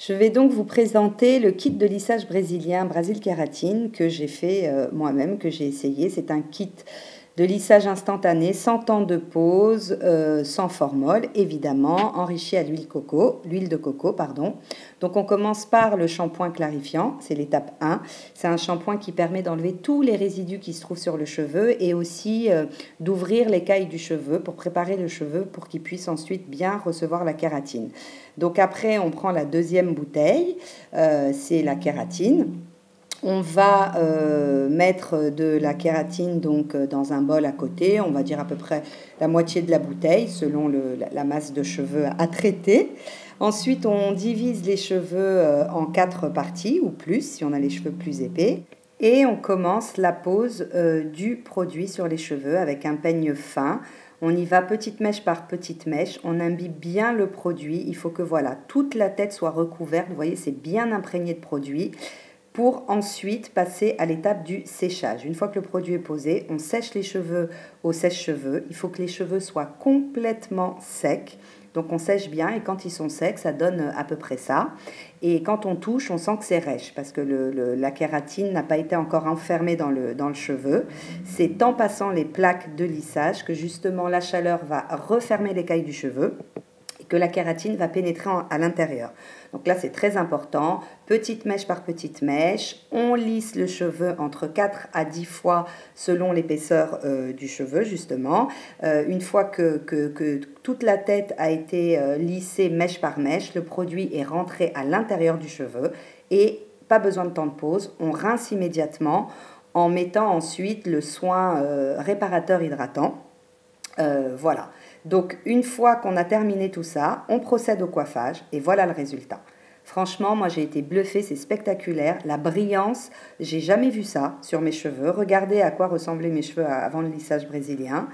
Je vais donc vous présenter le kit de lissage brésilien Brasil Kératine que j'ai fait moi-même, que j'ai essayé. C'est un kit de lissage instantané, sans temps de pause, sans formol, évidemment, enrichi à l'huile de coco, pardon. Donc on commence par le shampoing clarifiant, c'est l'étape 1. C'est un shampoing qui permet d'enlever tous les résidus qui se trouvent sur le cheveu et aussi d'ouvrir l'écaille du cheveu pour préparer le cheveu pour qu'il puisse ensuite bien recevoir la kératine. Donc après, on prend la deuxième bouteille, c'est la kératine. On va mettre de la kératine donc, dans un bol à côté, on va dire à peu près la moitié de la bouteille selon la masse de cheveux à traiter. Ensuite, on divise les cheveux en 4 parties ou plus si on a les cheveux plus épais. Et on commence la pose du produit sur les cheveux avec un peigne fin. On y va petite mèche par petite mèche, on imbibe bien le produit. Il faut que voilà, toute la tête soit recouverte, vous voyez, c'est bien imprégné de produit, pour ensuite passer à l'étape du séchage. Une fois que le produit est posé, on sèche les cheveux au sèche-cheveux. Il faut que les cheveux soient complètement secs. Donc on sèche bien et quand ils sont secs, ça donne à peu près ça. Et quand on touche, on sent que c'est rêche parce que la kératine n'a pas été encore enfermée dans le cheveu. C'est en passant les plaques de lissage que justement la chaleur va refermer l'écaille du cheveu et que la kératine va pénétrer à l'intérieur. Donc là, c'est très important. Petite mèche par petite mèche. On lisse le cheveu entre 4 à 10 fois selon l'épaisseur du cheveu, justement. Une fois que toute la tête a été lissée mèche par mèche, le produit est rentré à l'intérieur du cheveu et pas besoin de temps de pause. On rince immédiatement en mettant ensuite le soin réparateur hydratant. Voilà. Donc, une fois qu'on a terminé tout ça, on procède au coiffage et voilà le résultat. Franchement, moi j'ai été bluffée, c'est spectaculaire. La brillance, j'ai jamais vu ça sur mes cheveux. Regardez à quoi ressemblaient mes cheveux avant le lissage brésilien.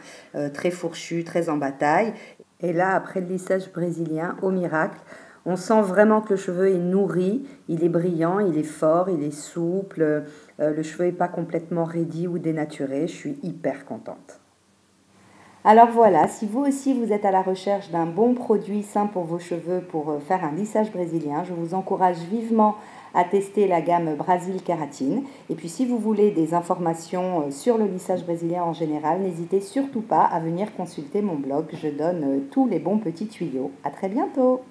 Très fourchu, très en bataille. Et là, après le lissage brésilien, au miracle, on sent vraiment que le cheveu est nourri, il est brillant, il est fort, il est souple. Le cheveu n'est pas complètement raidi ou dénaturé. Je suis hyper contente. Alors voilà, si vous aussi vous êtes à la recherche d'un bon produit sain pour vos cheveux pour faire un lissage brésilien, je vous encourage vivement à tester la gamme Brasil Kératine. Et puis si vous voulez des informations sur le lissage brésilien en général, n'hésitez surtout pas à venir consulter mon blog. Je donne tous les bons petits tuyaux. À très bientôt!